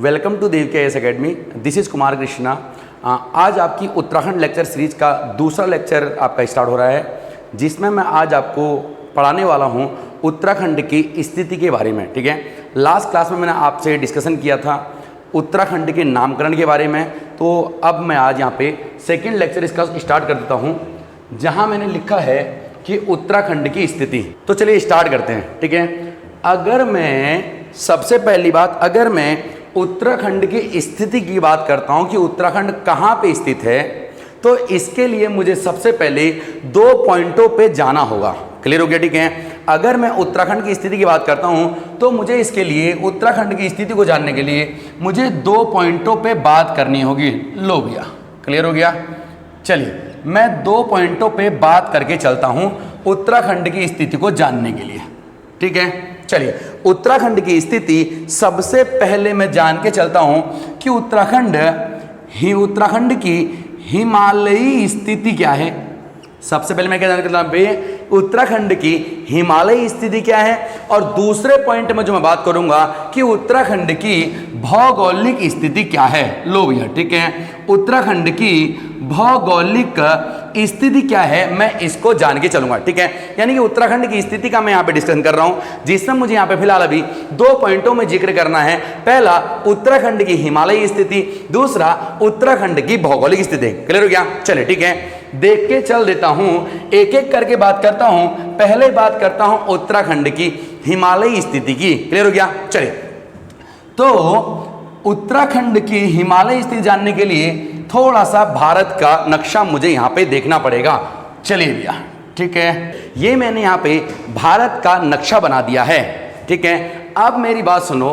Welcome to Devki IAS academy. This is Kumar Krishna. आज आपकी Uttarakhand lecture series का दूसरा लेक्चर आपका स्टार्ट हो रहा है, जिसमें मैं आज आपको पढ़ाने वाला हूं उत्तराखंड की स्थिति के बारे में। ठीक है, लास्ट क्लास में मैंने आपसे डिस्कशन किया था उत्तराखंड के नामकरण के बारे में, तो अब मैं आज यहाँ पे सेकेंड लेक्चर इसका स्टार्ट कर देता हूँ, जहाँ मैंने लिखा है कि उत्तराखंड की स्थिति। तो चलिए स्टार्ट करते हैं। ठीक है, अगर मैं सबसे पहली बात अगर मैं उत्तराखंड की स्थिति की बात करता हूं कि उत्तराखंड कहां पे स्थित है, तो इसके लिए मुझे सबसे पहले 2 पॉइंटों पे जाना होगा। क्लियर हो गया? ठीक है, अगर मैं उत्तराखंड की स्थिति की बात करता हूं तो मुझे इसके लिए उत्तराखंड की स्थिति को जानने के लिए मुझे 2 पॉइंटों पे बात करनी होगी। लो भैया, क्लियर हो गया? चलिए मैं 2 पॉइंटों पे बात करके चलता हूं उत्तराखंड की स्थिति को जानने के लिए। ठीक है, चलिए उत्तराखंड की स्थिति सबसे पहले मैं जान के चलता हूं कि उत्तराखंड की हिमालयी स्थिति क्या है। सबसे पहले मैं क्या जानना चाहता हूं, उत्तराखंड की हिमालयी स्थिति क्या है, और दूसरे पॉइंट में जो मैं बात करूंगा कि उत्तराखंड की भौगोलिक स्थिति क्या है। लो भैया, ठीक है, उत्तराखंड की भौगोलिक स्थिति क्या है, मैं इसको जान के चलूंगा। ठीक है, यानी कि उत्तराखंड की स्थिति का मैं यहाँ पे डिस्कशन कर रहा हूँ, जिसमें मुझे यहाँ पे फिलहाल अभी 2 पॉइंटों में जिक्र करना है। पहला उत्तराखंड की हिमालयी स्थिति, दूसरा उत्तराखंड की भौगोलिक स्थिति। क्लियर हो गया? चलिए ठीक है, देख के चल देता हूं, एक एक करके बात करता हूं। पहले बात करता हूं उत्तराखंड की हिमालयी स्थिति की। क्लियर हो गया? चलिए, तो उत्तराखंड की हिमालयी स्थिति जानने के लिए थोड़ा सा भारत का नक्शा मुझे यहां पे देखना पड़ेगा। चलिए भैया, ठीक है, ये मैंने यहां पे भारत का नक्शा बना दिया है। ठीक है, अब मेरी बात सुनो,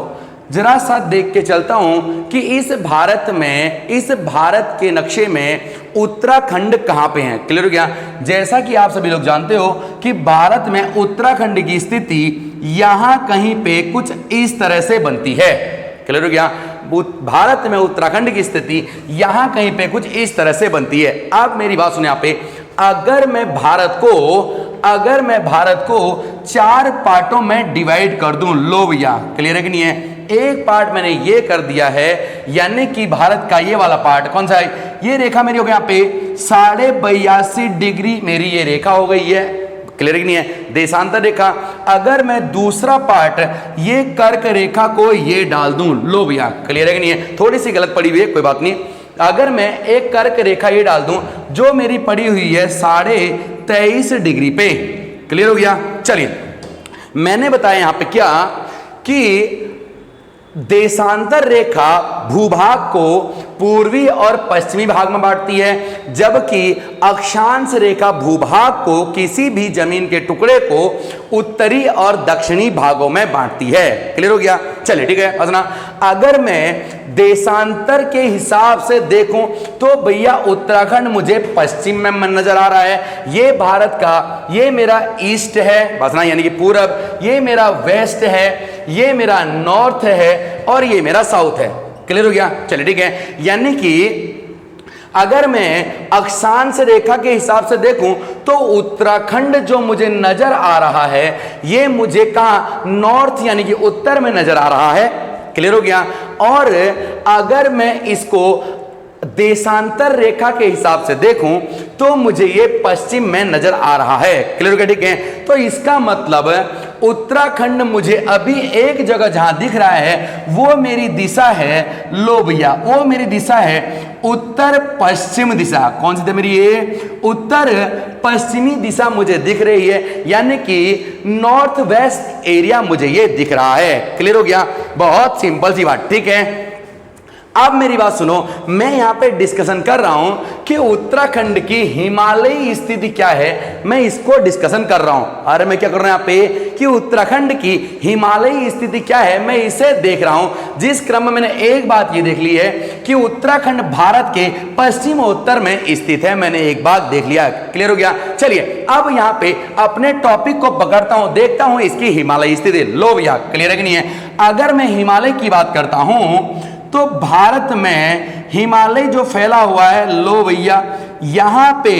जरा सा देख के चलता हूं कि इस भारत के नक्शे में उत्तराखंड कहां पे है। क्लियर हो गया? जैसा कि आप सभी लोग जानते हो कि भारत में उत्तराखंड की स्थिति यहां कहीं पे कुछ इस तरह से बनती है। क्लियर हो गया? भारत में उत्तराखंड की स्थिति यहां कहीं पे कुछ इस तरह से बनती है। अब मेरी बात सुनिए, यहाँ पे अगर मैं भारत को 4 पार्टों में डिवाइड कर दूं, लो भैया, क्लियर है कि नहीं है? एक पार्ट मैंने ये कर दिया है, यानी कि भारत का ये वाला पार्ट कौन सा है, ये रेखा मेरी हो गई यहाँ पे 82.5 डिग्री मेरी ये रेखा हो गई है। क्लियर है कि नहीं है? देशांतर रेखा। अगर मैं दूसरा पार्ट ये कर्क रेखा को ये डाल दूं, लो भैया, क्लियर है कि नहीं है? थोड़ी सी गलत पड़ी हुई है, कोई बात नहीं। अगर मैं एक कर्क रेखा ये डाल दूं जो मेरी पड़ी हुई है 23.5 डिग्री पे। क्लियर हो गया? चलिए, मैंने बताया यहां पे क्या कि देशांतर रेखा भूभाग को पूर्वी और पश्चिमी भाग में बांटती है, जबकि अक्षांश रेखा भूभाग को किसी भी जमीन के टुकड़े को उत्तरी और दक्षिणी भागों में बांटती है। क्लियर हो गया? चलिए ठीक है, समझना। अगर मैं देशांतर के हिसाब से देखूं तो भैया उत्तराखंड मुझे पश्चिम में नजर आ रहा है, ये भारत का ये मेरा ईस्ट है, बसना यानी कि पूरब, ये मेरा वेस्ट है, ये मेरा नॉर्थ है, और ये मेरा साउथ है। क्लियर हो गया? चलिए ठीक है, यानी कि अगर मैं अक्षांश रेखा के हिसाब से देखूं तो उत्तराखंड जो मुझे नजर आ रहा है ये मुझे कहां, नॉर्थ यानी कि उत्तर में नजर आ रहा है। क्लियर हो गया? और अगर मैं इसको देशांतर रेखा के हिसाब से देखूं तो मुझे ये पश्चिम में नजर आ रहा है। क्लियर हो गया? ठीक है, तो इसका मतलब उत्तराखंड मुझे अभी एक जगह जहां दिख रहा है वो मेरी दिशा है, लो भैया, वो मेरी दिशा है उत्तर पश्चिम दिशा। कौन सी थी मेरी? ये उत्तर पश्चिमी दिशा मुझे दिख रही है, यानी कि नॉर्थ वेस्ट एरिया मुझे ये दिख रहा है। क्लियर हो गया? बहुत सिंपल सी बात। ठीक है, अब मेरी बात सुनो, मैं यहां पे डिस्कशन कर रहा हूं कि उत्तराखंड की हिमालयी स्थिति क्या है, मैं इसको डिस्कशन कर रहा हूं। अरे मैं क्या कर रहा हूं यहाँ पे कि उत्तराखंड की हिमालयी स्थिति क्या है, मैं इसे देख रहा हूं। जिस क्रम में मैंने एक बात ये देख ली है कि उत्तराखंड भारत के पश्चिम उत्तर में स्थित है, मैंने एक बात देख लिया। क्लियर हो गया? चलिए, अब यहाँ पे अपने टॉपिक को पकड़ता हूं, देखता हूं इसकी हिमालयी स्थिति। लो भैया, क्लियर है कि नहीं है? अगर मैं हिमालय की बात करता हूं तो भारत में हिमालय जो फैला हुआ है, लो भैया, यहाँ पे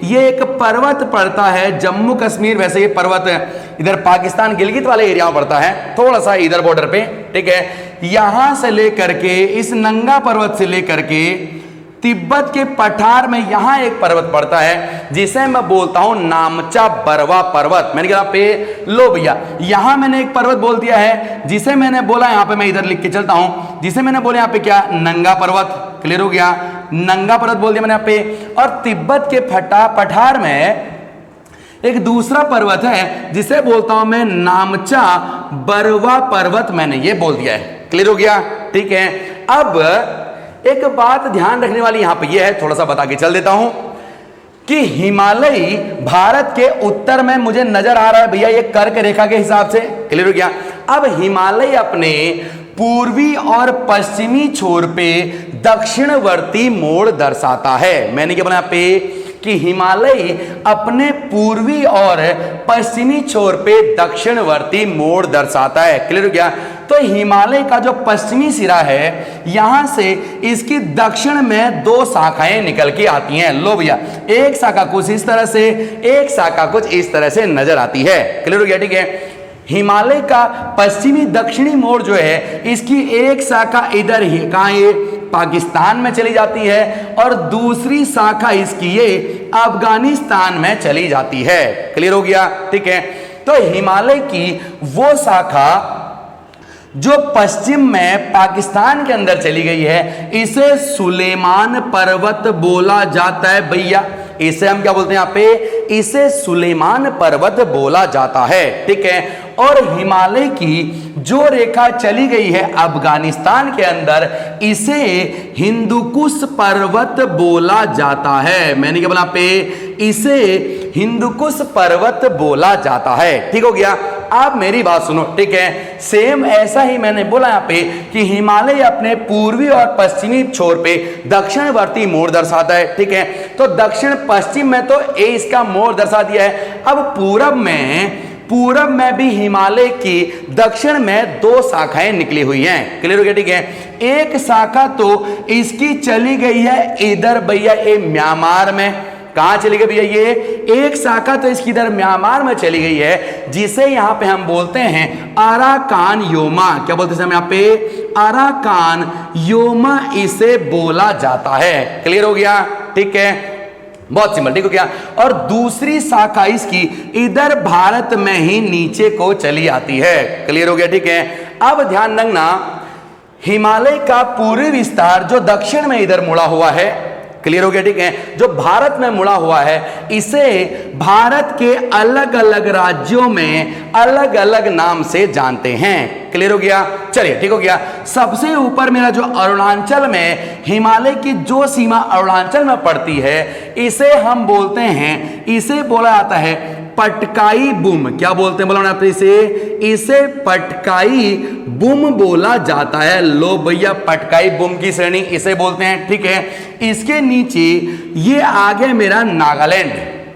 ये एक पर्वत पड़ता है, जम्मू कश्मीर, वैसे ये पर्वत इधर पाकिस्तान गिलगित वाले एरिया में पड़ता है, थोड़ा सा इधर बॉर्डर पे। ठीक है, यहां से लेकर के इस नंगा पर्वत से लेकर के तिब्बत के पठार में यहां एक पर्वत पड़ता है जिसे मैं बोलता हूं नामचा बरवा पर्वत। मैंने कहा पे लो भैया, यहां मैंने एक पर्वत बोल दिया है जिसे मैंने बोला, यहां पे मैं इधर लिख के चलता हूं, जिसे मैंने बोला यहां पे क्या, नंगा पर्वत। क्लियर हो गया, नंगा पर्वत बोल दिया मैंने यहां पे। और तिब्बत के पठार में एक दूसरा पर्वत है जिसे बोलता हूं मैं नामचा बरवा पर्वत, मैंने ये बोल दिया है। क्लियर हो गया, ठीक है। अब एक बात ध्यान रखने वाली यहां पे ये है, थोड़ा सा बता के चल देता हूं कि हिमालय भारत के उत्तर में मुझे नजर आ रहा है भैया, ये कर्क रेखा के हिसाब से। क्लियर हो गया। अब हिमालय अपने पूर्वी और पश्चिमी छोर पे दक्षिणवर्ती मोड़ दर्शाता है। मैंने क्या बोला यहाँ पे कि हिमालय अपने पूर्वी और पश्चिमी छोर पे दक्षिणवर्ती मोड़ दर्शाता है। क्लियर हो गया। तो हिमालय का जो पश्चिमी सिरा है यहां से इसकी दक्षिण में दो शाखाएं निकल के आती हैं। लो भैया, एक शाखा कुछ इस तरह से, एक शाखा कुछ इस तरह से नजर आती है। क्लियर हो गया, ठीक है। हिमालय का पश्चिमी दक्षिणी मोड़ जो है इसकी एक शाखा इधर ही कहां, ये पाकिस्तान में चली जाती है और दूसरी शाखा इसकी ये अफगानिस्तान में चली जाती है। क्लियर हो गया, ठीक है। तो हिमालय की वो शाखा जो पश्चिम में पाकिस्तान के अंदर चली गई है इसे सुलेमान पर्वत बोला जाता है भैया। इसे हम क्या बोलते हैं यहाँ पे, इसे सुलेमान पर्वत बोला जाता है, ठीक है। और हिमालय की जो रेखा चली गई है अफगानिस्तान के अंदर इसे हिंदुकुश पर्वत बोला जाता है। मैंने क्या बोला पे, इसे हिंदुकुश पर्वत बोला जाता है। ठीक हो गया। आप मेरी बात सुनो, ठीक है। सेम ऐसा ही मैंने बोला यहाँ पे कि हिमालय अपने पूर्वी और पश्चिमी छोर पे दक्षिणवर्ती मोड़ दर्शाता है, ठीक है। तो दक्षिण पश्चिम में तो ए इसका मोड़ दर्शा दिया है। अब पूरब में भी हिमालय की दक्षिण में दो शाखाएं निकली हुई हैं। क्लियर हो गया, ठीक है। एक शाखा तो इसकी चली गई है इधर भैया ये म्यांमार में। कहां चली गई भैया ये, एक शाखा तो इसकी इधर म्यांमार में चली गई है जिसे यहां पे हम बोलते हैं अराकान योमा। क्या बोलते हैं यहां पे, अराकान योमा इसे बोला जाता है। क्लियर हो गया, ठीक है। बहुत सिंपल, ठीक हो गया। और दूसरी शाखा इसकी इधर भारत में ही नीचे को चली आती है। क्लियर हो गया, ठीक है। अब ध्यान रखना, हिमालय का पूर्वी विस्तार जो दक्षिण में इधर मुड़ा हुआ है, क्लियर हो गया, ठीक है, जो भारत में मुड़ा हुआ है इसे भारत के अलग अलग राज्यों में अलग अलग नाम से जानते हैं। क्लियर हो गया, चलिए ठीक हो गया। सबसे ऊपर मेरा जो अरुणाचल में हिमालय की जो सीमा अरुणाचल में पड़ती है इसे हम बोलते हैं, इसे बोला जाता है पटकाई बुम। क्या बोलते हैं बोला आपने इसे पटकाई बुम बोला जाता है। लो भैया, पटकाई बुम की श्रेणी इसे बोलते हैं, ठीक है। इसके नीचे ये आगे मेरा नागालैंड।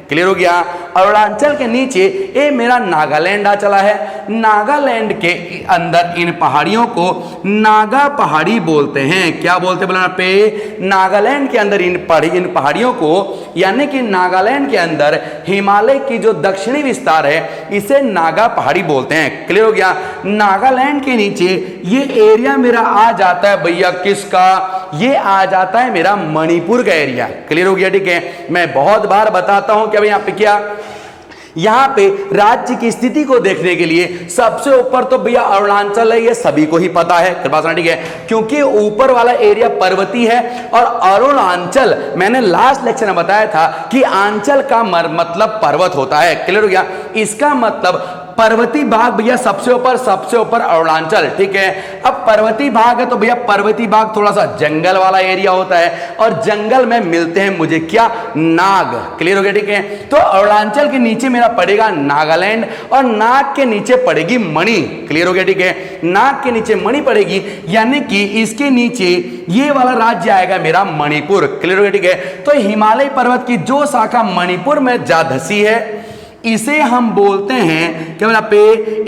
क्लियर हो गया। अरुणाचल के नीचे ये मेरा नागालैंड आ चला है। नागालैंड के अंदर इन पहाड़ियों को नागा पहाड़ी बोलते हैं। क्या बोलते हैं बोला पे, नागालैंड के अंदर इन पहाड़ियों को, यानी कि नागालैंड के अंदर हिमालय की जो दक्षिणी विस्तार है इसे नागा पहाड़ी बोलते हैं। क्लियर हो गया। नागालैंड के नीचे ये एरिया मेरा आ जाता है भैया किसका, ये आ जाता है मेरा मणिपुर का एरिया। क्लियर हो गया, ठीक है। मैं बहुत बार बताता हूं कि यहाँ पे क्या, यहां पे राज्य की स्थिति को देखने के लिए सबसे ऊपर तो भैया अरुणाचल है, ये सभी को ही पता है, ठीक है, क्योंकि ऊपर वाला एरिया पर्वती है। और अरुणाचल मैंने लास्ट लेक्चर में बताया था कि आंचल का मतलब पर्वत होता है। क्लियर हो गया। इसका मतलब पर्वती भाग भैया सबसे ऊपर अरुणाचल, ठीक है। अब पर्वती भाग है तो भैया पर्वती भाग थोड़ा सा जंगल वाला एरिया होता है और जंगल में मिलते हैं मुझे क्या, नाग। क्लियर हो गया, ठीक है। तो अरुणाचल के नीचे मेरा पड़ेगा नागालैंड और नाग के नीचे पड़ेगी मणि। क्लियर हो गया, ठीक है। नाग के नीचे मणि पड़ेगी, यानी कि इसके नीचे ये वाला राज्य आएगा मेरा मणिपुर। क्लियर हो गया, ठीक है। तो हिमालय पर्वत की जो शाखा मणिपुर में जा धसी है इसे हम बोलते हैं क्या बोला पे,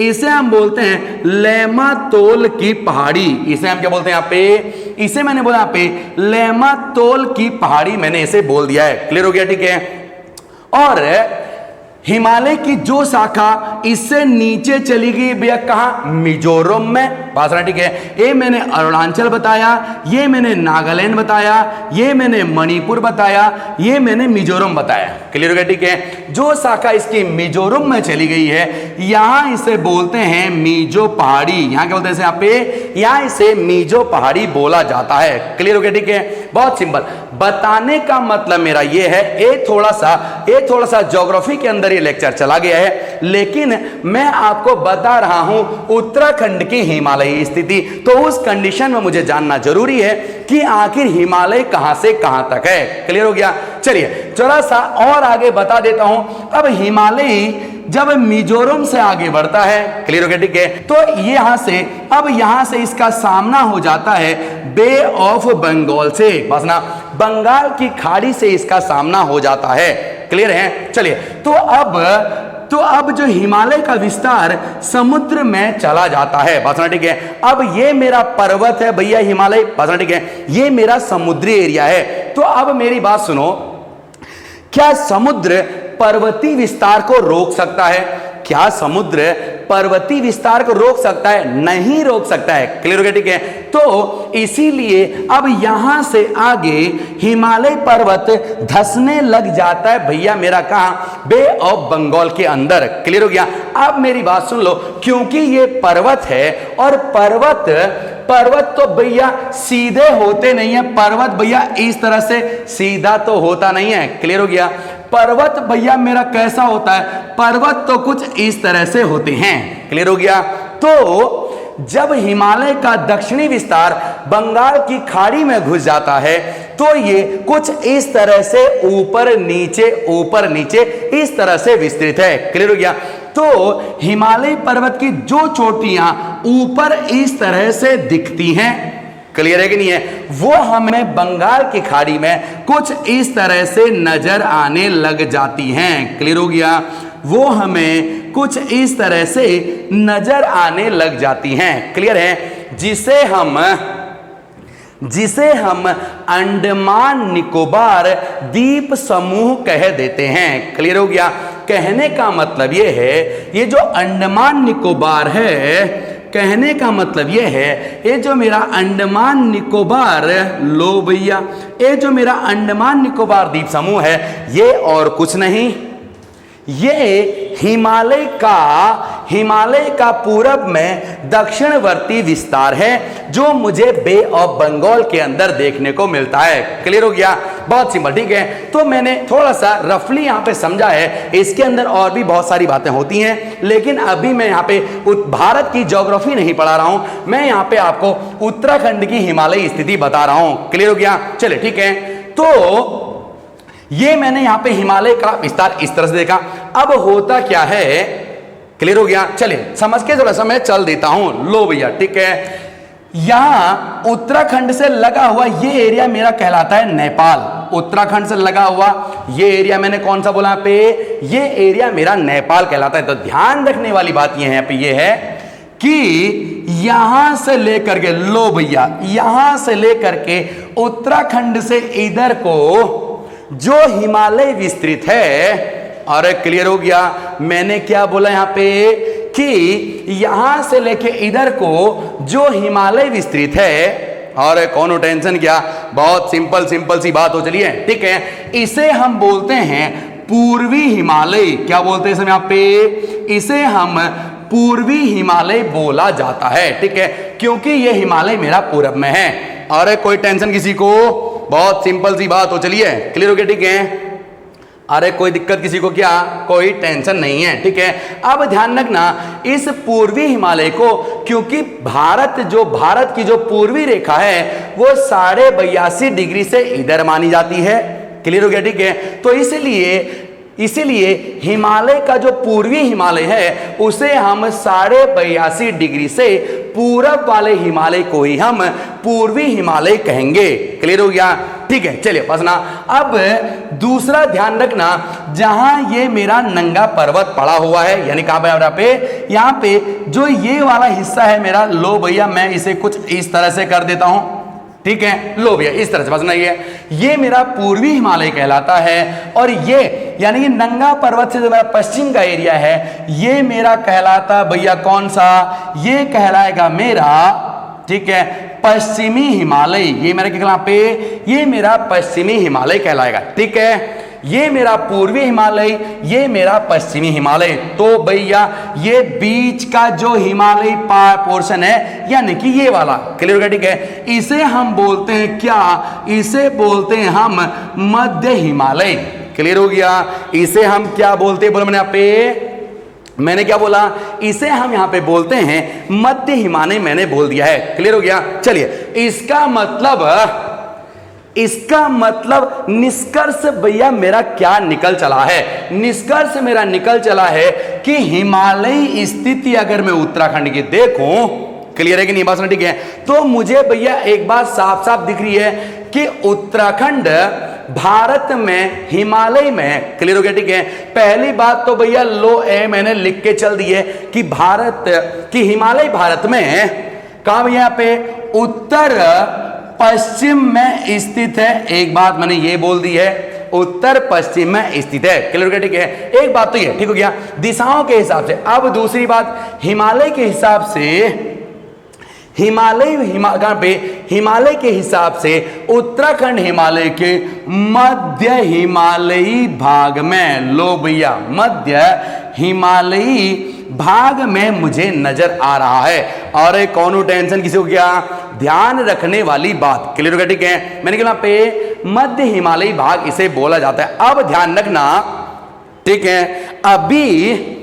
इसे हम बोलते हैं लेमातोल की पहाड़ी। इसे हम क्या बोलते हैं यहाँ पे, इसे मैंने बोला यहाँ पे लेमातोल की पहाड़ी, मैंने इसे बोल दिया है। क्लियर हो गया, ठीक है। और हिमालय की जो शाखा इससे नीचे चली गई भैया कहां, मिजोरम में। बात ठीक है। ये मैंने अरुणाचल बताया, ये मैंने नागालैंड बताया, ये मैंने मणिपुर बताया, ये मैंने मिजोरम बताया। क्लियर हो गया? ठीक है। जो शाखा इसकी मिजोरम में चली गई है यहां इसे बोलते हैं मिजो पहाड़ी। यहां क्या बोलते हैं यहाँ पे, यहां इसे मिजो पहाड़ी बोला जाता है। क्लियर हो गया? ठीक है। बहुत सिंपल। बताने का मतलब मेरा ये है, ये थोड़ा सा ज्योग्राफी के अंदर ये लेक्चर चला गया है, लेकिन मैं आपको बता रहा हूं उत्तराखंड की हिमालयी स्थिति। तो उस कंडीशन में मुझे जानना जरूरी है कि आखिर हिमालय कहां से कहां तक है। क्लियर हो गया? चलिए थोड़ा सा और आगे बता देता हूं। अब हिमालय जब मिजोरम से आगे बढ़ता है, क्लियर हो गया? ठीक है। तो यहां से इसका सामना हो जाता है बे ऑफ बंगाल से। बस ना, बंगाल की खाड़ी से इसका सामना हो जाता है। क्लियर है? चलिए तो अब जो हिमालय का विस्तार समुद्र में चला जाता है। बस ना, ठीक है। अब ये मेरा पर्वत है भैया हिमालय। बस ना, ठीक है। ये मेरा समुद्री एरिया है। तो अब मेरी बात सुनो, क्या समुद्र पर्वतीय विस्तार को रोक सकता है? क्या समुद्र पर्वतीय विस्तार को रोक सकता है? नहीं रोक सकता है। क्लियर हो गया? ठीक है। तो इसीलिए अब यहां से आगे हिमालय पर्वत धंसने लग जाता है भैया मेरा कहां, बे ऑफ बंगाल के अंदर। क्लियर हो गया? अब मेरी बात सुन लो, क्योंकि ये पर्वत है और पर्वत तो भैया सीधे होते नहीं है। पर्वत भैया इस तरह से सीधा तो होता नहीं है। क्लियर हो गया? पर्वत भैया मेरा कैसा होता है, पर्वत तो कुछ इस तरह से होते हैं। क्लियर हो गया? तो जब हिमालय का दक्षिणी विस्तार बंगाल की खाड़ी में घुस जाता है तो ये कुछ इस तरह से ऊपर नीचे इस तरह से विस्तृत है। क्लियर हो गया? तो हिमालय पर्वत की जो चोटियां ऊपर इस तरह से दिखती हैं, क्लियर है कि नहीं है, वो हमें बंगाल की खाड़ी में कुछ इस तरह से नजर आने लग जाती हैं। क्लियर हो गया? वो हमें कुछ इस तरह से नजर आने लग जाती हैं। क्लियर है? जिसे हम अंडमान निकोबार द्वीप समूह कह देते हैं। क्लियर हो गया? कहने का मतलब ये है, ये जो अंडमान निकोबार है, कहने का मतलब ये है, ये जो मेरा अंडमान निकोबार, लो भैया, ये जो मेरा अंडमान निकोबार द्वीप समूह है ये और कुछ नहीं, ये हिमालय का पूरब में दक्षिणवर्ती विस्तार है जो मुझे बे ऑफ बंगाल के अंदर देखने को मिलता है। क्लियर हो गया? बहुत सिंपल। ठीक है। तो मैंने थोड़ा सा रफली यहां पे समझा है, इसके अंदर और भी बहुत सारी बातें होती हैं, लेकिन अभी मैं यहां पे भारत की ज्योग्राफी नहीं पढ़ा रहा हूं, मैं यहां पे आपको उत्तराखंड की हिमालयी स्थिति बता रहा हूं। क्लियर हो गया? चलिए ठीक है। तो ये मैंने यहां पे हिमालय का विस्तार इस तरह से देखा। अब होता क्या है, क्लियर हो गया? चलिए समझ के थोड़ा सा मैं चल देता हूं। लो भैया, ठीक है। यहां उत्तराखंड से लगा हुआ ये एरिया मेरा कहलाता है नेपाल। उत्तराखंड से लगा हुआ ये एरिया मैंने कौन सा बोला पे, ये एरिया मेरा नेपाल कहलाता है। तो ध्यान रखने वाली बात ये है पे, ये है कि यहां से लेकर के, लो भैया, यहां से लेकर के उत्तराखंड से इधर को जो हिमालय विस्तृत है, और क्लियर हो गया? मैंने क्या बोला यहां पे कि यहां से लेके इधर को जो हिमालय विस्तृत है, और कौन टेंशन क्या, बहुत सिंपल सी बात हो। चलिए ठीक है। इसे हम बोलते हैं पूर्वी हिमालय। क्या बोलते हैं इसमें यहां पे, इसे हम पूर्वी हिमालय बोला जाता है। ठीक है? क्योंकि ये हिमालय मेरा पूरब में है। और कोई टेंशन किसी को, बहुत सिंपल सी बात हो। चलिए क्लियर हो गया? ठीक है। अरे कोई दिक्कत किसी को क्या, कोई टेंशन नहीं है। ठीक है। अब ध्यान रखना, इस पूर्वी हिमालय को, क्योंकि भारत की जो पूर्वी रेखा है वो 82.5 डिग्री से इधर मानी जाती है। क्लियर हो गया? ठीक है। तो इसीलिए हिमालय का जो पूर्वी हिमालय है उसे हम 82.5 डिग्री से पूरब वाले हिमालय को ही हम पूर्वी हिमालय कहेंगे। क्लियर हो गया? ठीक है। चलिए बस ना, अब दूसरा ध्यान रखना, जहां ये मेरा नंगा पर्वत पड़ा हुआ है, यानी कहां पे, यहाँ पे जो ये वाला हिस्सा है मेरा, लो भैया मैं इसे कुछ इस तरह से कर देता हूं। ठीक है? लो भैया इस तरह से बसना, ये मेरा पूर्वी हिमालय कहलाता है। और यानी कि नंगा पर्वत से जो मेरा पश्चिम का एरिया है ये मेरा कहलाता भैया कौन सा, ये कहलाएगा मेरा, ठीक है, पश्चिमी हिमालय। ये मेरा क्या पे, ये मेरा पश्चिमी हिमालय कहलाएगा, ठीक है। ये मेरा पूर्वी हिमालय, ये मेरा पश्चिमी हिमालय। तो भैया ये बीच का जो हिमालय पोर्शन है यानी कि ये वाला, क्लियर हो गया, ठीक है। इसे हम बोलते हैं क्या, इसे बोलते हैं हम मध्य हिमालय, क्लियर हो गया। इसे हम क्या बोलते हैं, बोला मैंने यहाँ पे, मैंने क्या बोला, इसे हम यहां पे बोलते हैं मध्य हिमालय, मैंने बोल दिया है, क्लियर हो गया। चलिए इसका मतलब निष्कर्ष भैया मेरा क्या निकल चला है, निष्कर्ष मेरा निकल चला है कि हिमालयी स्थिति अगर मैं उत्तराखंड की देखूं, क्लियर है कि नहीं बात सुना, ठीक है। तो मुझे भैया एक बात साफ साफ दिख रही है कि उत्तराखंड भारत में हिमालय में, क्लियर हो गया, ठीक है। पहली बात तो भैया लो ए मैंने लिख के चल दी है कि भारत की हिमालय भारत में कहां भैया पे उत्तर पश्चिम में स्थित है। एक बात मैंने ये बोल दी है, उत्तर पश्चिम में स्थित है, क्लियर हो गया, ठीक है। एक बात तो ये ठीक हो गया दिशाओं के हिसाब से। अब दूसरी बात हिमालय के हिसाब से, हिमालय के हिसाब से उत्तराखंड हिमालय के मध्य हिमालयी भाग में, लो भैया मध्य हिमालयी भाग में मुझे नजर आ रहा है। और कौन टेंशन किसी को क्या, ध्यान रखने वाली बात, क्लियर हो गया, ठीक है। मैंने कहा पे मध्य हिमालयी भाग इसे बोला जाता है। अब ध्यान रखना, ठीक है, अभी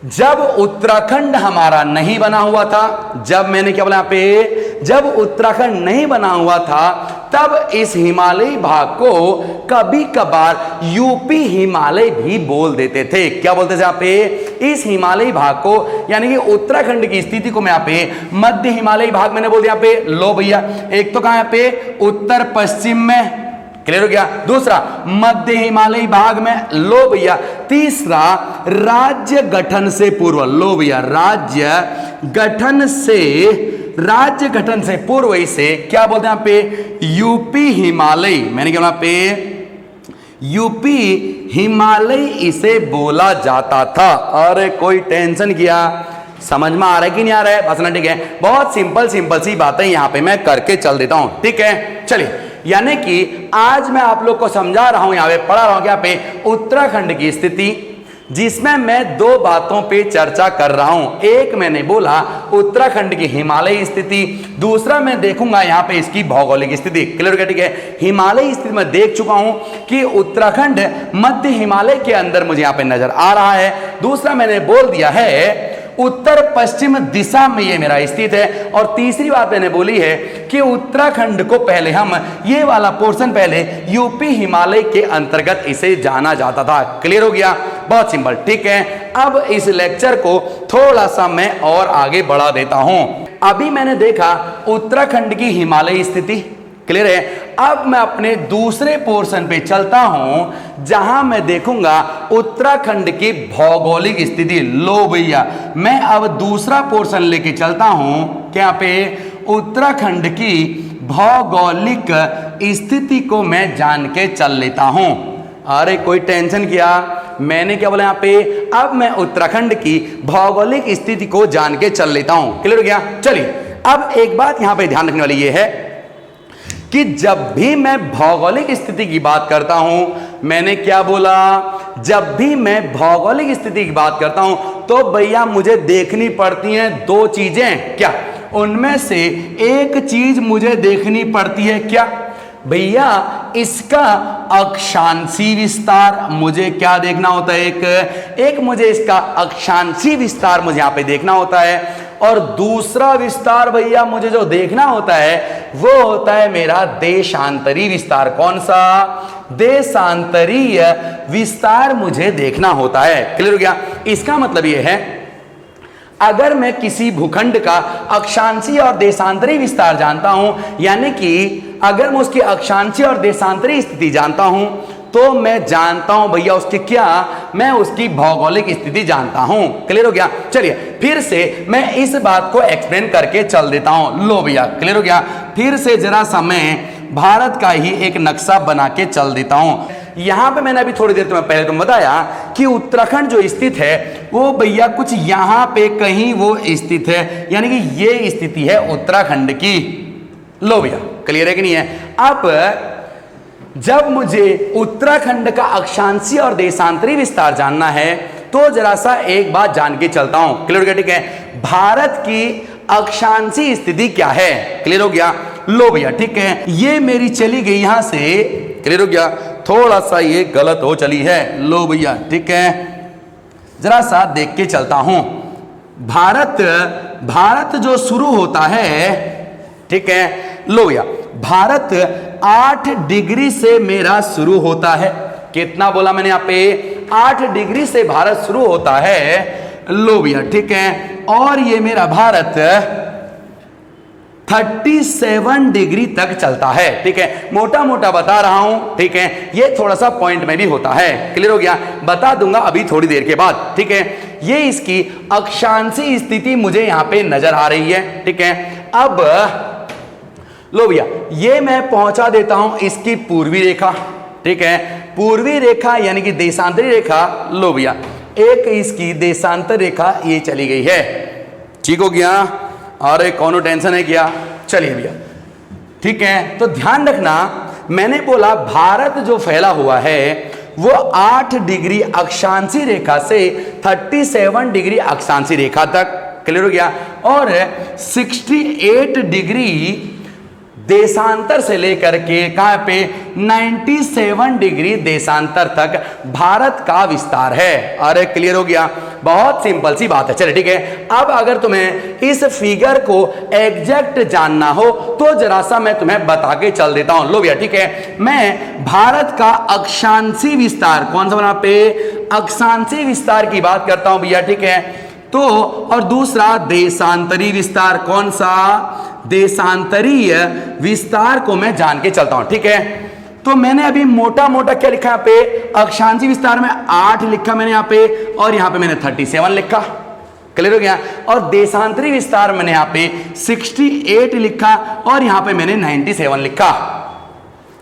जब उत्तराखंड हमारा नहीं बना हुआ था, जब मैंने क्या बोला यहाँ पे, जब उत्तराखंड नहीं बना हुआ था तब इस हिमालयी भाग को कभी कभार यूपी हिमालय भी बोल देते थे। क्या बोलते थे यहाँ पे, इस हिमालयी भाग को यानी कि उत्तराखंड की स्थिति को मैं यहाँ पे मध्य हिमालयी भाग मैंने बोल दिया यहाँ पे। लो भैया एक तो कहां यहाँ पे उत्तर पश्चिम में, क्लियर हो गया। दूसरा मध्य हिमालयी भाग में, लो भैया। तीसरा राज्य गठन से पूर्व, लो भैया राज्य गठन से पूर्व इसे क्या बोलते हैं यहाँ पे, यूपी हिमालय। मैंने क्या बोला पे, यूपी हिमालय इसे बोला जाता था। अरे कोई टेंशन किया, समझ में आ रहा है कि नहीं आ रहा है, बस ना, ठीक है। बहुत सिंपल सी बातें यहां पे मैं करके चल देता हूं, ठीक है। चलिए यानी कि आज मैं आप लोग को समझा रहा हूं, यहां पे पढ़ा रहा हूं क्या पे उत्तराखंड की स्थिति, जिसमें मैं दो बातों पे चर्चा कर रहा हूं। एक मैंने बोला उत्तराखंड की हिमालयी स्थिति, दूसरा मैं देखूंगा यहां पे इसकी भौगोलिक स्थिति, क्लियर है, ठीक है। हिमालयी स्थिति में देख चुका हूं कि उत्तराखंड मध्य हिमालय के अंदर मुझे यहां पे नजर आ रहा है। दूसरा मैंने बोल दिया है उत्तर पश्चिम दिशा में ये मेरा स्थित है। और तीसरी बात मैंने बोली है कि उत्तराखंड को पहले हम ये वाला पोर्शन पहले यूपी हिमालय के अंतर्गत इसे जाना जाता था, क्लियर हो गया, बहुत सिंपल, ठीक है। अब इस लेक्चर को थोड़ा सा मैं और आगे बढ़ा देता हूं। अभी मैंने देखा उत्तराखंड की हिमालयी स्थिति, क्लियर है। अब मैं अपने दूसरे पोर्शन पे चलता हूं जहां मैं देखूंगा उत्तराखंड की भौगोलिक स्थिति। लो भैया मैं अब दूसरा पोर्शन लेके चलता हूं क्या पे, उत्तराखंड की भौगोलिक स्थिति को मैं जान के चल लेता हूं। अरे कोई टेंशन किया, मैंने क्या बोला यहाँ पे, अब मैं उत्तराखंड की भौगोलिक स्थिति को जान के चल लेता हूं, क्लियर हो गया। चलिए अब एक बात यहां पे ध्यान रखने वाली ये है कि जब भी मैं भौगोलिक स्थिति की बात करता हूं, मैंने क्या बोला, जब भी मैं भौगोलिक स्थिति की बात करता हूं तो भैया मुझे देखनी पड़ती हैं दो चीजें। क्या, उनमें से एक चीज मुझे देखनी पड़ती है क्या भैया, इसका अक्षांशी विस्तार मुझे क्या देखना होता है, एक मुझे इसका अक्षांशी विस्तार मुझे यहां पे देखना होता है। और दूसरा विस्तार भैया मुझे जो देखना होता है वो होता है मेरा देशांतरी विस्तार। कौन सा, देशांतरीय विस्तार मुझे देखना होता है, क्लियर हो गया। इसका मतलब ये है अगर मैं किसी भूखंड का अक्षांशीय और देशांतरी विस्तार जानता हूं, यानी कि अगर मैं उसकी अक्षांशीय और देशांतरी स्थिति जानता हूं तो मैं जानता हूं भैया उसकी क्या, मैं उसकी भौगोलिक स्थिति जानता हूं, क्लियर हो गया। चलिए फिर से मैं इस बात को एक्सप्लेन करके चल देता हूं। लो भैया क्लियर हो गया। फिर से जरा सा मैं भारत का ही एक नक्शा बना के चल देता हूं। यहां पे मैंने अभी थोड़ी देर तुम्हें पहले तुम बताया कि उत्तराखंड जो स्थित है वो भैया कुछ यहां पे कहीं वो स्थित है, यानी कि ये स्थिति है उत्तराखंड की। लो भैया क्लियर है कि नहीं है। अब जब मुझे उत्तराखंड का अक्षांशीय और देशांतरी विस्तार जानना है तो जरा सा एक बात जान के चलता हूं। क्लियर हो गया? ठीक है, भारत की अक्षांशीय स्थिति क्या है? क्लियर हो गया? लो भैया ठीक है, ये मेरी चली गई यहां से। क्लियर हो गया? थोड़ा सा ये गलत हो चली है। लो भैया ठीक है, जरा सा देख के चलता हूं। भारत जो शुरू होता है, ठीक है, लो भैया, भारत 8 डिग्री से मेरा शुरू होता है। कितना बोला मैंने यहाँ पे? 8 डिग्री से भारत शुरू होता है। लो भैया ठीक है, और ये मेरा भारत 37 डिग्री तक चलता है। ठीक है, मोटा मोटा बता रहा हूं। ठीक है, ये थोड़ा सा पॉइंट में भी होता है। क्लियर हो गया? बता दूंगा अभी थोड़ी देर के बाद। ठीक है, ये इसकी अक्षांशीय स्थिति मुझे यहां पे नजर आ रही है। ठीक है, अब लो भैया, ये मैं पहुंचा देता हूं इसकी पूर्वी रेखा। ठीक है, पूर्वी रेखा यानी कि देशांतरी रेखा। लो भैया, एक इसकी देशांतर रेखा ये चली गई है। ठीक हो गया? अरे कौनो टेंशन है क्या? चलिए भैया ठीक है, तो ध्यान रखना, मैंने बोला भारत जो फैला हुआ है वो 8 डिग्री अक्षांशीय रेखा से 37 डिग्री अक्षांशीय रेखा तक। क्लियर हो गया? और 68 डिग्री देशांतर से लेकर के कहां पे 97 डिग्री देशांतर तक भारत का विस्तार है। अरे क्लियर हो गया? बहुत सिंपल सी बात है। चलिए ठीक है, अब अगर तुम्हें इस फिगर को एग्जैक्ट जानना हो तो जरा सा मैं तुम्हें बता के चल देता हूं। लो भैया ठीक है, मैं भारत का अक्षांशीय विस्तार, कौन सा बना पे? अक्षांशीय विस्तार की बात करता हूं भैया। ठीक है, तो और दूसरा देशांतरी विस्तार, कौन सा? देशांतरीय विस्तार को मैं जान के चलता हूं। ठीक है, तो मैंने अभी मोटा मोटा क्या लिखा यहाँ पे? अक्षांशीय विस्तार में 8 लिखा मैंने यहाँ पे, और यहाँ पे मैंने 37 लिखा। क्लियर हो गया? और देशांतरी विस्तार मैंने यहाँ पे 68 लिखा, और यहाँ पे मैंने 97 लिखा।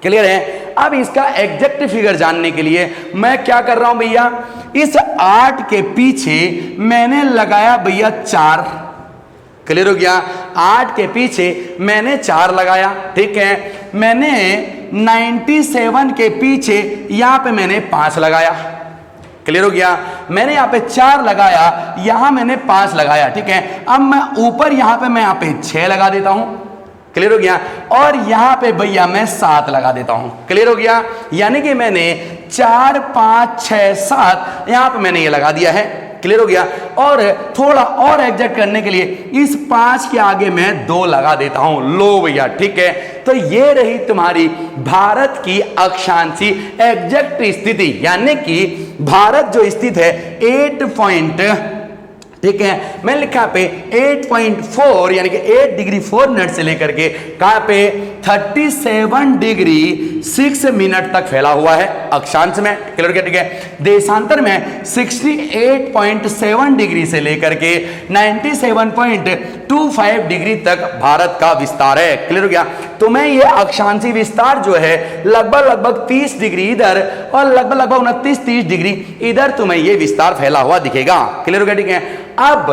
क्लियर है? अब इसका एग्जैक्ट फिगर जानने के लिए मैं क्या कर रहा हूं भैया? इस 8 के पीछे मैंने लगाया भैया 4। क्लियर हो गया? 8 के पीछे मैंने 4 लगाया। ठीक है, मैंने 97 के पीछे यहां पे मैंने 5 लगाया। क्लियर हो गया? मैंने यहां पे 4 लगाया, यहां मैंने 5 लगाया। ठीक है, अब मैं ऊपर यहां पे 6 लगा देता हूं। क्लियर हो गया? और यहां पे भैया मैं 7 लगा देता हूं। क्लियर हो गया? यानी कि मैंने 4 5 6 7 यहां पे मैंने ये लगा दिया है। क्लियर हो गया? और थोड़ा और एग्जैक्ट करने के लिए इस 5 के आगे मैं 2 लगा देता हूं। लो भैया ठीक है, तो ये रही तुम्हारी भारत की अक्षांशीय एग्जैक्ट स्थिति, यानी कि भारत जो स्थित है 8 पॉइंट, ठीक है, मैं लिखा पे 8.4 यानी कि 8 डिग्री 4 मिनट से लेकर के कहां पे 37 डिग्री 6 मिनट तक फैला हुआ है अक्षांश में। क्लियर किया? ठीक है, देशांतर में 68.7 डिग्री से लेकर के 97.25 डिग्री तक भारत का विस्तार है। क्लियर हो गया? तो मैं ये अक्षांशीय विस्तार जो है लगभग 30 डिग्री इधर और लगभग 29-30 डिग्री इधर तुम्हें ये विस्तार फैला हुआ दिखेगा। क्लियर हो गया? ठीक है, अब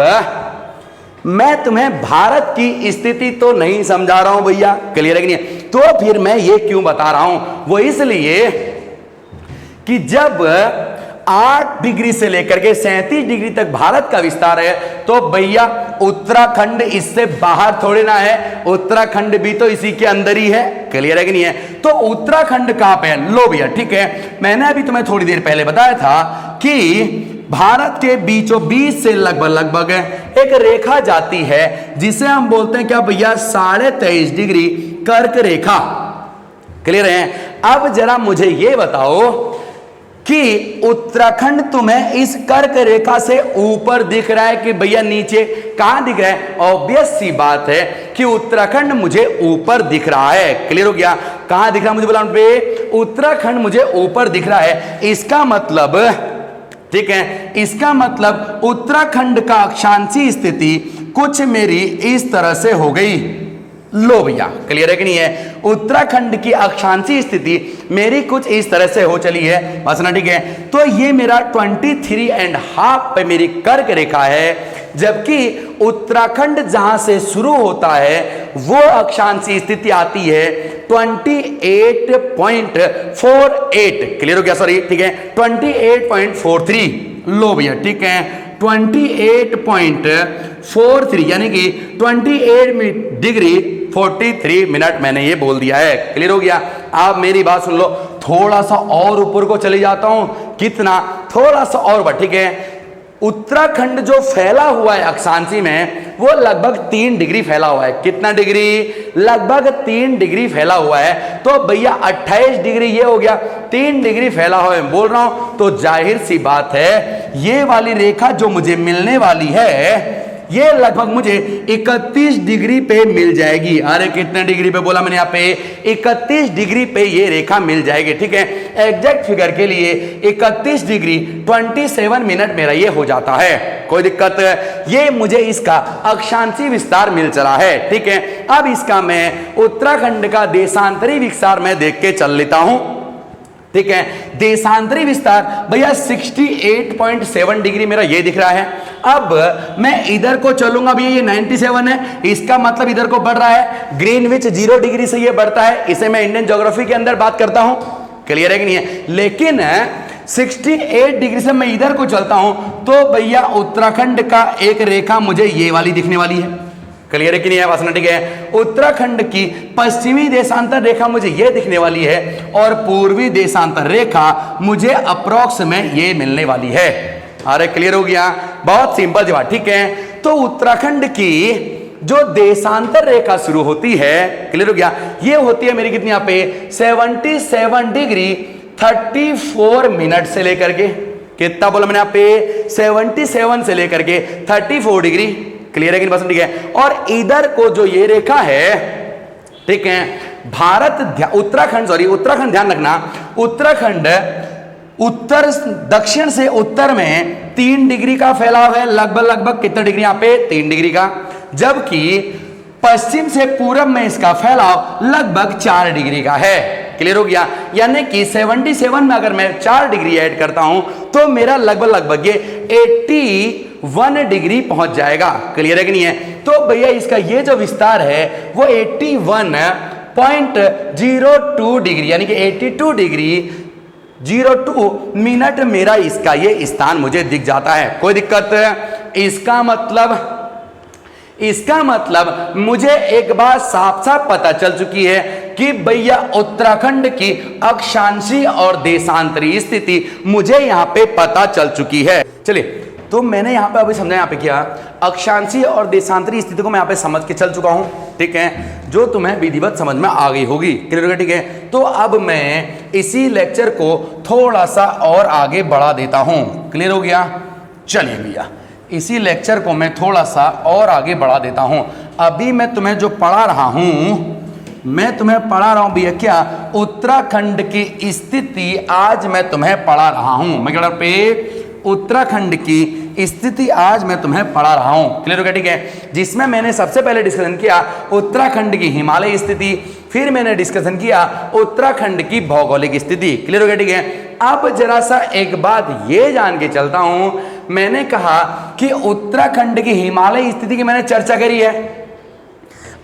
मैं तुम्हें भारत की स्थिति तो नहीं समझा रहा हूं भैया। क्लियर है कि नहीं? तो फिर मैं ये क्यों बता रहा हूं? वो इसलिए कि जब 8 डिग्री से लेकर के 37 डिग्री तक भारत का विस्तार है तो भैया उत्तराखंड इससे बाहर थोड़े ना है, उत्तराखंड भी तो इसी के अंदर ही है। क्लियर है कि नहीं है? तो उत्तराखंड कहां पे है? लो भैया ठीक है, मैंने अभी तुम्हें थोड़ी देर पहले बताया था कि भारत के बीचों बीच से लगभग एक रेखा जाती है जिसे हम बोलते हैं क्या भैया? 23.5 डिग्री कर्क रेखा। क्लियर है? अब जरा मुझे यह बताओ कि उत्तराखंड तुम्हें इस कर्क रेखा से ऊपर दिख रहा है कि भैया नीचे? कहां दिख रहा है? ऑब्वियस सी बात है कि उत्तराखंड मुझे ऊपर दिख रहा है। क्लियर हो गया? कहां दिख रहा है मुझे बोला पे? उत्तराखंड मुझे ऊपर दिख रहा है। इसका मतलब, ठीक है, इसका मतलब उत्तराखंड का अक्षांशीय स्थिति कुछ मेरी इस तरह से हो गई। लो भैया, क्लियर है कि नहीं है। उत्तराखंड की अक्षांशीय स्थिति मेरी कुछ इस तरह से हो चली है, बस ना, ठीक है। तो ये मेरा 23.5 पे मेरी कर्क रेखा है, जबकि उत्तराखंड जहां से शुरू होता है वो अक्षांशीय स्थिति आती है 28.48, क्लियर हो गया, सॉरी, ठीक है, 28.43। लो भैया, ठीक है, 28.43 यानी कि 28 डिग्री 43 मिनट मैंने ये बोल दिया है, क्लियर हो गया। आप मेरी बात सुन लो, थोड़ा सा और ऊपर को चले जाता हूं, कितना, थोड़ा सा और ऊपर, ठीक है। उत्तराखंड जो फैला हुआ है अक्षांशी में वो लगभग 3 डिग्री फैला हुआ है। कितना डिग्री? लगभग 3 डिग्री फैला हुआ है। तो भैया 28 डिग्री ये हो गया, 3 डिग्री फैला हुआ है बोल रहा हूं, तो जाहिर सी बात है ये वाली रेखा जो मुझे मिलने वाली है ये लगभग मुझे 31 डिग्री पे मिल जाएगी। अरे कितने डिग्री पे बोला मैंने यहाँ पे? 31 डिग्री पे ये रेखा मिल जाएगी, ठीक है। एग्जैक्ट फिगर के लिए 31 डिग्री 27 मिनट मेरा ये हो जाता है, कोई दिक्कत? ये मुझे इसका अक्षांशीय विस्तार मिल चला है, ठीक है। अब इसका मैं उत्तराखंड का देशांतरी विस्तार में देख के चल लेता हूं, ठीक है। देशांतरी विस्तार भैया 68.7 डिग्री मेरा ये दिख रहा है। अब मैं इधर को चलूंगा भैया, ये 97 है, इसका मतलब इधर को बढ़ रहा है, ग्रीनविच 0 डिग्री से ये बढ़ता है। इसे मैं इंडियन ज्योग्राफी के अंदर बात करता हूं, क्लियर है कि नहीं है। लेकिन 68 डिग्री से मैं इधर को चलता हूं तो भैया उत्तराखंड का एक रेखा मुझे ये वाली दिखने वाली है, क्लियर है कि नहीं है वासना, ठीक है। उत्तराखंड की पश्चिमी देशांतर रेखा मुझे ये दिखने वाली है और पूर्वी देशांतर रेखा मुझे अप्रोक्स में ये मिलने वाली है। अरे क्लियर हो गया, बहुत सिंपल जवाब, ठीक है। तो उत्तराखंड की जो देशांतर रेखा शुरू होती है, क्लियर हो गया, ये होती है मेरी कितनी यहाँ पे 77 डिग्री 34 मिनट से लेकर के, कितना बोला मैंने यहाँ पे 77 से लेकर के 34 डिग्री, क्लियर है कि नहीं, ठीक है। और इधर को जो ये रेखा है, ठीक है, उत्तराखंड ध्यान रखना, उत्तराखंड उत्तर दक्षिण से उत्तर में 3 डिग्री का फैलाव है, लगभग कितना डिग्री यहाँ पे 3 डिग्री का, जबकि पश्चिम से पूरब में इसका फैलाव लगभग 4 डिग्री का है, क्लियर हो गया। यानी कि 77 में अगर मैं 4 डिग्री ऐड करता हूं तो मेरा लगभग ये 81 डिग्री पहुंच जाएगा, क्लियर है कि नहीं है। तो भैया इसका ये जो विस्तार है वो 81.02 डिग्री यानी कि 82 डिग्री 02 मिनट मेरा इसका ये स्थान मुझे दिख जाता है, कोई दिक्कत? इसका मतलब मुझे एक बात साफ साफ पता चल चुकी है कि भैया उत्तराखंड की अक्षांशीय और देशांतरी स्थिति मुझे यहां पे पता चल चुकी है। चलिए, तो मैंने यहां पे अभी समझा, यहां पे क्या अक्षांशीय और देशांतरी स्थिति को मैं यहां पे समझ के चल चुका हूं, ठीक है, जो तुम्हें विधिवत समझ में आ गई होगी, क्लियर होगा, ठीक है। तो अब मैं इसी लेक्चर को थोड़ा सा और आगे बढ़ा देता हूं, क्लियर हो गया। चलिए भैया, इसी लेक्चर को मैं थोड़ा सा और आगे बढ़ा देता हूं। अभी मैं तुम्हें जो पढ़ा रहा हूं, मैं तुम्हें पढ़ा रहा हूं भैया क्या, उत्तराखंड की स्थिति आज मैं तुम्हें पढ़ा रहा हूं। मैं कह रहा पे उत्तराखंड की स्थिति आज मैं तुम्हें पढ़ा रहा हूं, क्लियर हो गया, ठीक है। जिसमें मैंने सबसे पहले डिस्कशन किया उत्तराखंड की हिमालय स्थिति, फिर मैंने डिस्कशन किया उत्तराखंड की भौगोलिक स्थिति, क्लियर हो गया, ठीक है। अब जरा सा एक बात ये जान के चलता हूं, मैंने कहा कि उत्तराखंड की हिमालय स्थिति की मैंने चर्चा करी है।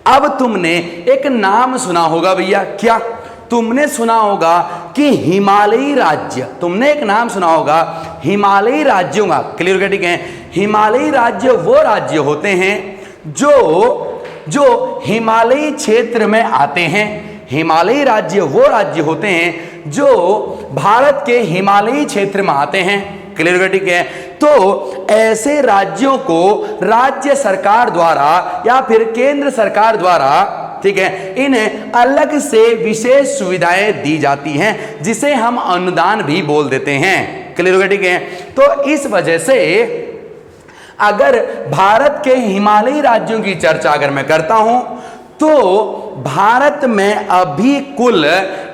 अब तुमने एक नाम सुना होगा भैया, क्या तुमने सुना होगा कि हिमालयी राज्य, तुमने एक नाम सुना होगा हिमालयी राज्यों का, क्लियर हो गया, ठीक है। हिमालयी राज्य वो राज्य होते हैं जो हिमालयी क्षेत्र में आते हैं। हिमालयी राज्य वो राज्य होते हैं जो भारत के हिमालयी क्षेत्र में आते हैं, क्लियर हो गया, ठीक है। तो ऐसे राज्यों को राज्य सरकार द्वारा या फिर केंद्र सरकार द्वारा, ठीक है, इन्हें अलग से विशेष सुविधाएं दी जाती हैं, जिसे हम अनुदान भी बोल देते हैं, क्लियर हो गया, ठीक है। तो इस वजह से अगर भारत के हिमालयी राज्यों की चर्चा अगर मैं करता हूं तो भारत में अभी कुल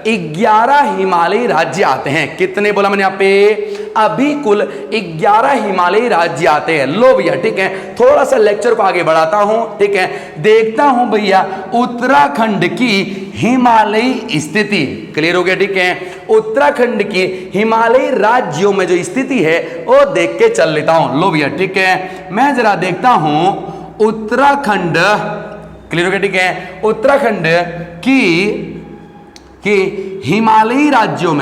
11 हिमालयी राज्य आते हैं। कितने बोला मैंने यहाँ पे? अभी कुल 11 हिमालयी राज्य आते हैं। लो भैया ठीक है, थोड़ा सा लेक्चर को आगे बढ़ाता हूं। ठीक है, देखता हूं भैया उत्तराखंड की हिमालयी स्थिति। क्लियर हो गया? ठीक है, उत्तराखंड की हिमालयी राज्यों में जो स्थिति है वो देख के चल लेता हूं। लो भैया ठीक है, मैं जरा देखता हूं उत्तराखंड। क्लियर हो गया? ठीक है, उत्तराखंड की हिमालयी राज्यों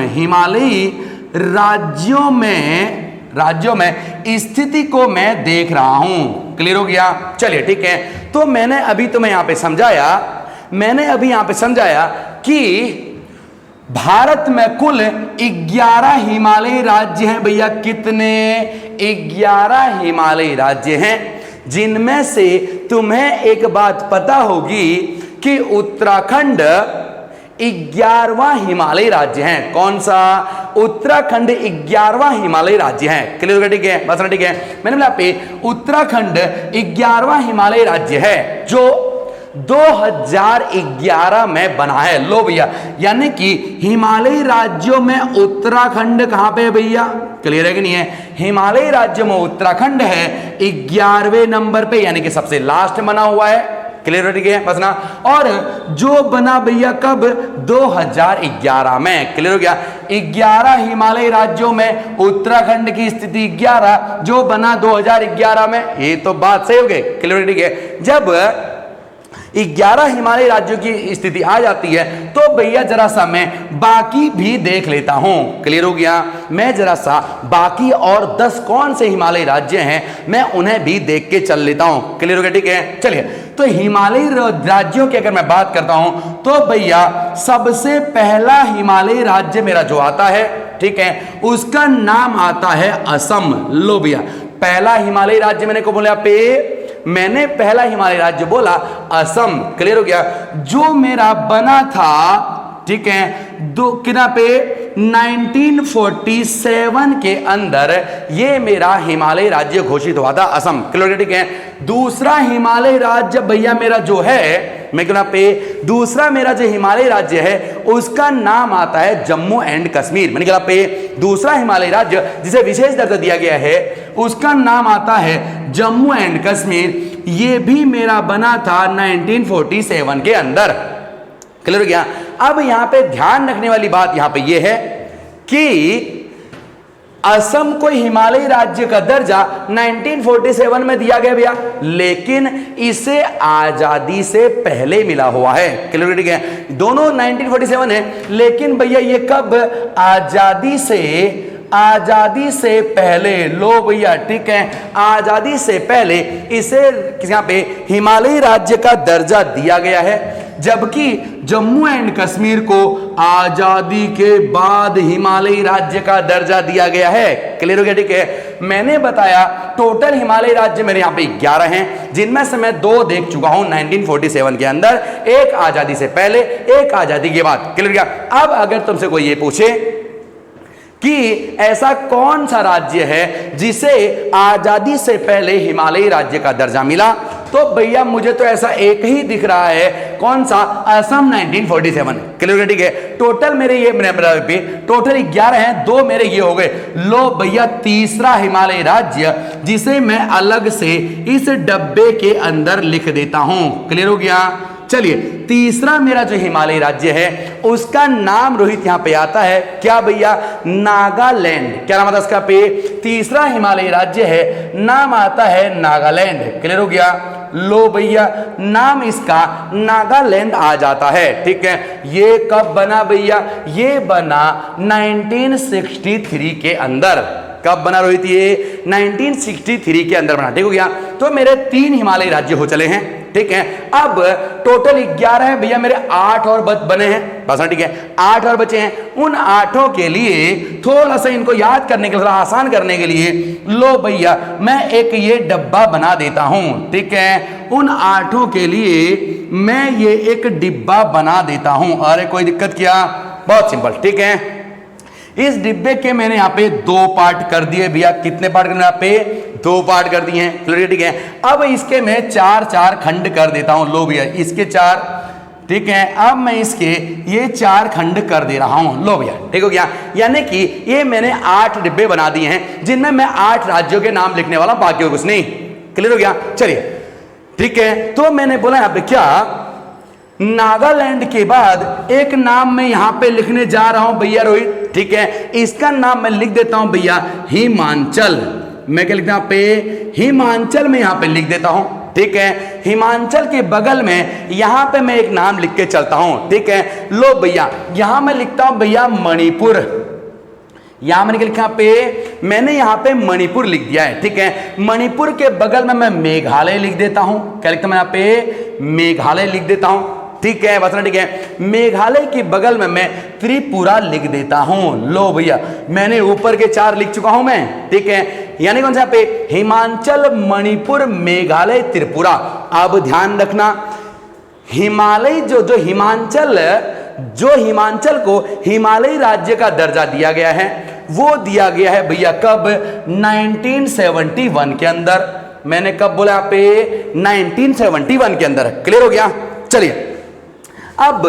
में स्थिति को मैं देख रहा हूं। क्लियर हो गया? चलिए ठीक है, तो मैंने अभी यहां पे समझाया कि भारत में कुल 11 हिमालयी राज्य हैं। भैया कितने? 11 हिमालयी राज्य हैं, जिनमें से तुम्हें एक बात पता होगी कि उत्तराखंड 11वां हिमालयी राज्य है। कौन सा? उत्तराखंड 11वां हिमालयी राज्य है। क्लियर होगा? ठीक है, बस ठीक है, मैंने बोला पे उत्तराखंड 11वां हिमालयी राज्य है जो 2011 में बना है। लो भैया, यानी कि हिमालयी राज्यों में उत्तराखंड कहां पे है भैया? क्लियर है कि नहीं है? हिमालयी राज्यों में उत्तराखंड है 11वें नंबर पे, यानी कि सबसे लास्ट बना हुआ है। क्लियर हो? ठीक है, बस ना। और जो बना भैया कब? 2011 में। क्लियर हो गया? 11 हिमालयी राज्यों में उत्तराखंड की स्थिति 11 जो बना 2011 में। ये तो बात सही हो गई। क्लियर हो? ठीक है, जब 11 हिमालयी राज्यों की स्थिति आ जाती है तो भैया जरा सा मैं बाकी भी देख लेता हूं। क्लियर हो गया? मैं जरा सा बाकी और 10 कौन से हिमालयी राज्य हैं मैं उन्हें भी देख के चल लेता हूं। क्लियर हो गया? ठीक है, चलिए, तो हिमालयी राज्यों की अगर मैं बात करता हूं तो भैया सबसे पहला हिमालयी राज्य मेरा जो आता है, ठीक है, उसका नाम आता है असम। लो भैया, पहला हिमालयी राज्य मैंने पहला हिमालयी राज्य बोला असम। क्लियर हो गया? जो मेरा बना था, ठीक है, कितना पे 1947 के अंदर ये मेरा हिमालयी राज्य घोषित हुआ था असम। क्लियर? ठीक है, दूसरा हिमालयी राज्य भैया मेरा जो है, मैं कहना पे दूसरा मेरा जो हिमालयी राज्य है उसका नाम आता है जम्मू एंड कश्मीर। मैंने कहा पे दूसरा हिमालयी राज्य जिसे विशेष दर्जा दिया गया है उसका नाम आता है जम्मू एंड कश्मीर। ये भी मेरा बना था 1947 के अंदर। क्लियर हो गया? अब यहां पे ध्यान रखने वाली बात यहां पे ये है कि असम को हिमालयी राज्य का दर्जा 1947 में दिया गया भैया, लेकिन इसे आजादी से पहले मिला हुआ है। क्लियर? ठीक है, दोनों 1947 है, लेकिन भैया ये कब? आजादी से पहले। लो भैया, ठीक है, आजादी से पहले इसे यहां पे हिमालयी राज्य का दर्जा दिया गया है, जबकि जम्मू एंड कश्मीर को आजादी के बाद हिमालयी राज्य का दर्जा दिया गया है। क्लियर हो गया? ठीक है, मैंने बताया टोटल हिमालयी राज्य मेरे यहां पे 11 हैं, जिनमें से मैं 2 देख चुका हूं 1947 के अंदर, एक आजादी से पहले, एक आजादी के बाद। क्लियर हो गया? अब अगर तुमसे कोई ये पूछे कि ऐसा कौन सा राज्य है जिसे आजादी से पहले हिमालयी राज्य का दर्जा मिला, तो भैया मुझे तो ऐसा एक ही दिख रहा है। कौन सा? असम 1947। क्लियर? ठीक है, टोटल मेरे ये टोटल 11 हैं, 2 मेरे ये हो गए। लो भैया, तीसरा हिमालयी राज्य जिसे मैं अलग से इस डब्बे के अंदर लिख देता हूं। क्लियर हो गया? चलिए, तीसरा मेरा जो हिमालयी राज्य है उसका नाम रोहित यहां पे आता है क्या भैया? नागालैंड। क्या नाम आता है इसका? पे तीसरा हिमालयी राज्य है, नाम आता है नागालैंड। क्लियर हो गया? लो भैया, नाम इसका नागालैंड आ जाता है। ठीक है, ये कब बना भैया? ये बना 1963 के अंदर। कब बना रोहित? ये 1963 के अंदर बना। ठीक हो गया? तो मेरे 3 हिमालयी राज्य हो चले हैं। ठीक है, अब टोटल 11 है भैया, मेरे 8 और बने हैं बस। ठीक है, 8 और बचे हैं। उन 8 के लिए थोड़ा सा इनको याद करने के लिए, थोड़ा आसान करने के लिए, लो भैया मैं एक ये डब्बा बना देता हूं। ठीक है, उन 8 के लिए मैं ये एक डिब्बा बना देता हूं। अरे कोई दिक्कत क्या? बहुत सिंपल। ठीक है, इस डिब्बे के मैंने यहाँ पे 2 पार्ट कर दिए भैया। कितने पार्ट करने? यहाँ पे 2 पार्ट कर दिए हैं। ठीक है, अब इसके मैं 4 खंड कर देता हूं। लो भैया, इसके 4, ठीक है। अब मैं इसके ये 4 खंड कर दे रहा हूं, लो भैया ठीक हो गया। यानी कि ये मैंने 8 डिब्बे बना दिए हैं जिनमें मैं 8 राज्यों के नाम लिखने वाला हूं, बाकी कुछ नहीं। क्लियर हो गया, चलिए ठीक है। तो मैंने बोला यहां पे क्या, नागालैंड के बाद एक नाम मैं यहां पे लिखने जा रहा हूं भैया रोहित, ठीक है। इसका नाम मैं लिख देता हूं भैया हिमाचल। मैं क्या लिखता हूं पे, हिमाचल में यहां पे लिख देता हूं, ठीक है। हिमाचल के बगल में यहां पे मैं एक नाम लिख के चलता हूं, ठीक है। लो भैया यहां मैं लिखता हूं भैया मणिपुर। यहां मैंने क्या लिखा पे, मैंने यहां पे मणिपुर लिख दिया है, ठीक है। मणिपुर के बगल में मैं मेघालय लिख देता हूं, क्या लिखता हूं मैं यहां पे, मेघालय लिख देता हूं, ठीक है। बस ठीक है। मेघालय के बगल में मैं त्रिपुरा लिख देता हूं। लो भैया मैंने ऊपर के 4 लिख चुका हूं मैं, ठीक है। यानी कौन सा पे, हिमाचल, मणिपुर, मेघालय, त्रिपुरा। अब ध्यान रखना, हिमालय जो हिमाचल को हिमालयी राज्य का दर्जा दिया गया है, वो दिया गया है भैया कब, 1971 के अंदर। मैंने कब बोला पे, 1971 के अंदर। क्लियर हो गया, चलिए। अब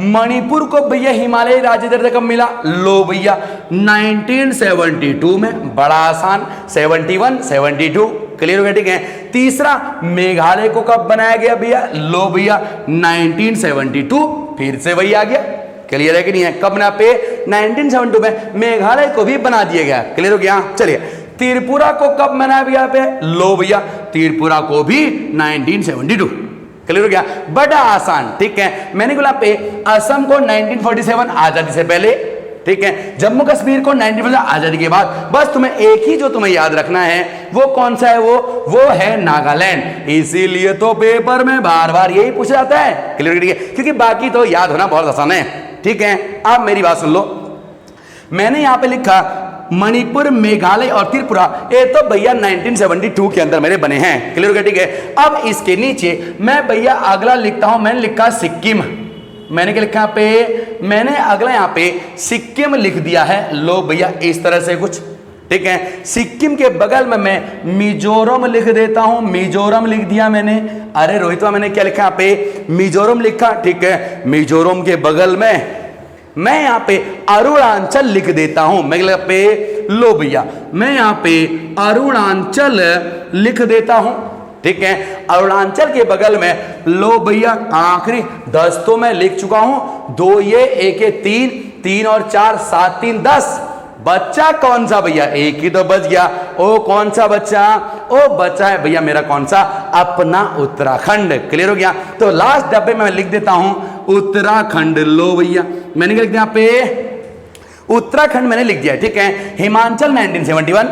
मणिपुर को भैया हिमालयी राज्य दर्जा कब मिला, लो भैया 1972 में। बड़ा आसान, 71, 72। क्लियर हो गया, ठीक है। तीसरा, मेघालय को कब बनाया गया भैया, लो भैया 1972, फिर से वही आ गया। क्लियर है कि नहीं है, कब बना पे, 1972 में मेघालय को भी बना दिया गया। क्लियर हो गया, चलिए। त्रिपुरा को कब बनाया भैया पे, लो भैया त्रिपुरा को भी 1972। क्लियर हो गया, बड़ा आसान, ठीक है। मैंने बोला पे, असम को 1947 आजादी से पहले, ठीक है। जम्मू कश्मीर को 1947 आजादी के बाद। बस तुम्हें एक ही जो तुम्हें याद रखना है, वो कौन सा है, वो है नागालैंड। इसीलिए तो पेपर में बार बार यही पूछा जाता है। क्लियर, ठीक है, क्योंकि बाकी तो याद होना बहुत आसान है, ठीक है। अब मेरी बात सुन लो, मैंने यहां पे लिखा मणिपुर, मेघालय और त्रिपुरा, ये तो भैया 1972 के अंदर मेरे बने हैं। क्लियर हो गया, ठीक है। अब इसके नीचे मैं भैया अगला लिखता हूं, मैंने लिखा सिक्किम। मैंने क्या लिखा पे, मैंने अगला यहां पे सिक्किम लिख दिया है। लो भैया इस तरह से कुछ, ठीक है। सिक्किम के बगल में मैं मिजोरम लिख देता हूं, मिजोरम लिख दिया मैंने। अरे रोहित मैंने क्या लिखा पे, मिजोरम लिखा, ठीक है। मिजोरम के बगल में मैं यहां पे अरुणाचल लिख देता हूं। मैं लिखा पे, लो भैया मैं यहां पे अरुणाचल लिख देता हूं, ठीक है। अरुणाचल के बगल में लो भैया आखिरी 10 तो मैं लिख चुका हूं, 2 ये 1 ये 3, 3 और 4 7 3 10। बच्चा कौन सा भैया, एक ही तो बच गया। ओ कौन सा बच्चा, ओ बच्चा है भैया मेरा कौन सा, अपना उत्तराखंड। क्लियर हो गया, तो लास्ट डब्बे में लिख देता हूं उत्तराखंड। लो भैया मैंने क्या लिख दिया पे, उत्तराखंड मैंने लिख दिया, ठीक है। हिमाचल 1971,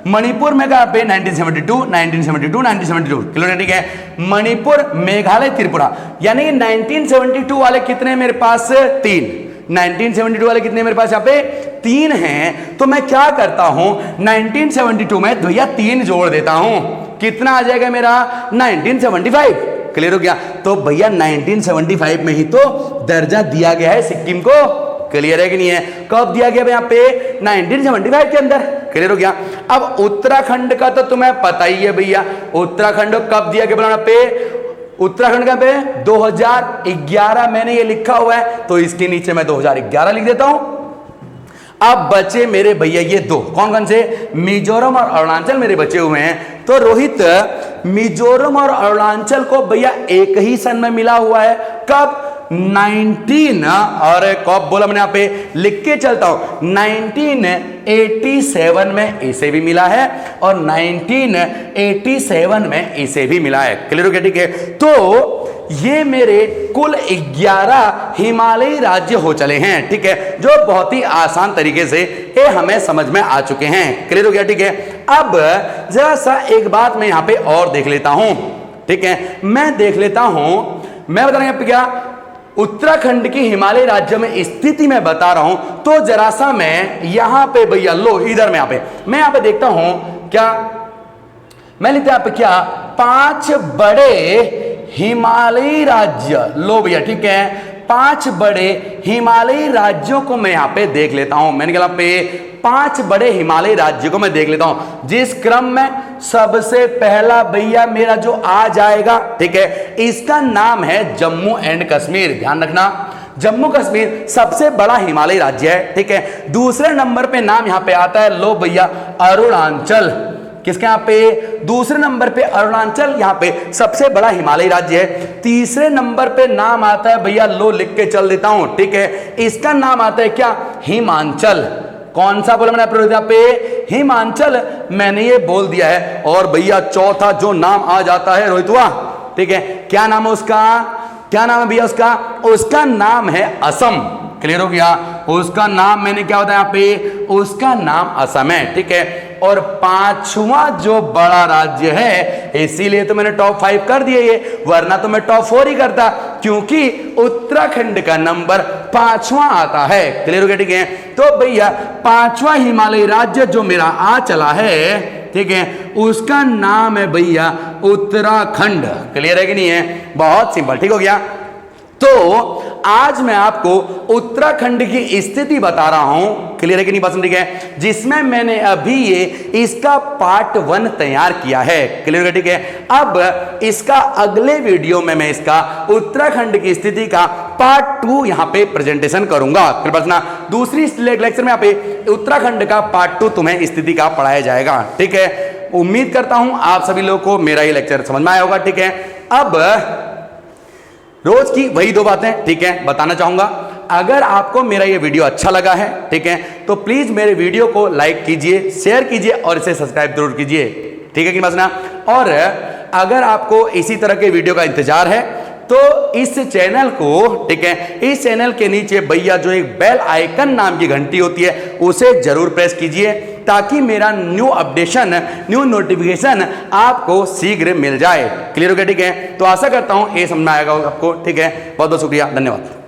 मणिपुर में कहा पे 1972, 1972, 1972। क्लियर, ठीक है। मणिपुर, मेघालय, त्रिपुरा, यानी कि 1972 वाले कितने मेरे पास, 3। 1972 वाले कितने मेरे पास यहाँ पे, 3 हैं। तो मैं क्या करता हूं, 1972 में भैया 3 जोड़ देता हूं, कितना आ जाएगा मेरा, 1975। क्लियर हो गया, तो भैया 1975 में ही तो दर्जा दिया गया है सिक्किम को। क्लियर है कि नहीं है, कब दिया गया यहाँ पे, 1975 के अंदर। क्लियर हो गया। अब उत्तराखंड का तो तुम्हें पता ही है भैया, उत्तराखंड कब दिया गया बनाना पे, उत्तराखंड का पे 2011 मैंने ये लिखा हुआ है, तो इसके नीचे मैं 2011 लिख देता हूं। अब बचे मेरे भैया ये 2, कौन कौन से, मिजोरम और अरुणाचल मेरे बचे हुए हैं। तो रोहित मिजोरम और अरुणाचल को भैया एक ही सन में मिला हुआ है, कब, 19 और कब बोला मैंने यहाँ पे लिख के चलता हूं, 1987 में इसे भी मिला है और 1987 में इसे भी मिला है। क्लियर हो गया, ठीक है। तो ये मेरे कुल 11 हिमालयी राज्य हो चले हैं, ठीक है, जो बहुत ही आसान तरीके से ये हमें समझ में आ चुके हैं। क्लियर हो गया, ठीक है। अब जरा सा एक बात मैं यहां पे और देख लेता हूं, ठीक है। मैं देख लेता हूं, मैं बता रहा हूं क्या, उत्तराखंड की हिमालय राज्य में स्थिति में बता रहा हूं। तो जरा सा मैं यहां पे भैया, लो इधर मैं यहां पे देखता हूं क्या, मैं लिखता हूं क्या, 5 बड़े हिमालयी राज्य। लो भैया, ठीक है, 5 बड़े हिमालयी राज्यों को मैं यहां पे देख लेता हूं। मैंने कहा पे 5 बड़े हिमालयी राज्यों को मैं देख लेता हूं, जिस क्रम में सबसे पहला भैया मेरा जो आ जाएगा, ठीक है, इसका नाम है जम्मू एंड कश्मीर। ध्यान रखना, जम्मू कश्मीर सबसे बड़ा हिमालयी राज्य है, ठीक है। दूसरे नंबर पे नाम यहां पे आता है, लो भैया, अरुणाचल। किसके यहां पे? दूसरे नंबर पे अरुणाचल यहां पे सबसे बड़ा हिमालयी राज्य है। तीसरे नंबर पे नाम आता है भैया, लो लिख के चल देता हूं, ठीक है, इसका नाम आता है क्या? हिमाचल। कौन सा बोला मैंने यहाँ पे? हिमाचल, मैंने ये बोल दिया है। और भैया चौथा जो नाम आ जाता है रोहित हुआ, ठीक है, क्या नाम है उसका? क्या नाम है भैया उसका? उसका नाम है असम। क्लियर हो गया? उसका नाम मैंने क्या होता है यहाँ पे? उसका नाम असम है, ठीक है। और 5वां जो बड़ा राज्य है, इसीलिए तो मैंने टॉप 5 कर दिया ये, वरना तो मैं टॉप 4 ही करता, क्योंकि उत्तराखंड का नंबर 5वां आता है। क्लियर हो गया? ठीक है। तो भैया 5वां हिमालयी राज्य जो मेरा आ चला है, ठीक है, उसका नाम है भैया उत्तराखंड। क्लियर है कि नहीं है? बहुत सिंपल, ठीक हो गया। तो आज मैं आपको उत्तराखंड की स्थिति बता रहा हूं, क्लियर है कि नहीं बात? ठीक है, जिसमें मैंने अभी ये इसका पार्ट 1 तैयार किया है। क्लियर है? ठीक है। अब इसका अगले वीडियो में मैं इसका उत्तराखंड की स्थिति का पार्ट 2 यहां पे प्रेजेंटेशन करूंगा। दूसरी लेक्चर में यहां पे उत्तराखंड का पार्ट 2 तुम्हें स्थिति का पढ़ाया जाएगा, ठीक है। उम्मीद करता हूं आप सभी लोगों को मेरा ये लेक्चर समझ में आया होगा, ठीक है। अब रोज की वही 2 बातें, ठीक है, बताना चाहूंगा। अगर आपको मेरा ये वीडियो अच्छा लगा है, ठीक है, तो प्लीज मेरे वीडियो को लाइक कीजिए, शेयर कीजिए और इसे सब्सक्राइब जरूर कीजिए, ठीक है कि बसना। और अगर आपको इसी तरह के वीडियो का इंतजार है तो इस चैनल को, ठीक है, इस चैनल के नीचे भैया जो एक बेल आइकन नाम की घंटी होती है उसे जरूर प्रेस कीजिए, ताकि मेरा न्यू अपडेशन, न्यू नोटिफिकेशन आपको शीघ्र मिल जाए। क्लियर हो गया? ठीक है। तो आशा करता हूं ये समझ में आएगा आपको, ठीक है। बहुत बहुत शुक्रिया, धन्यवाद।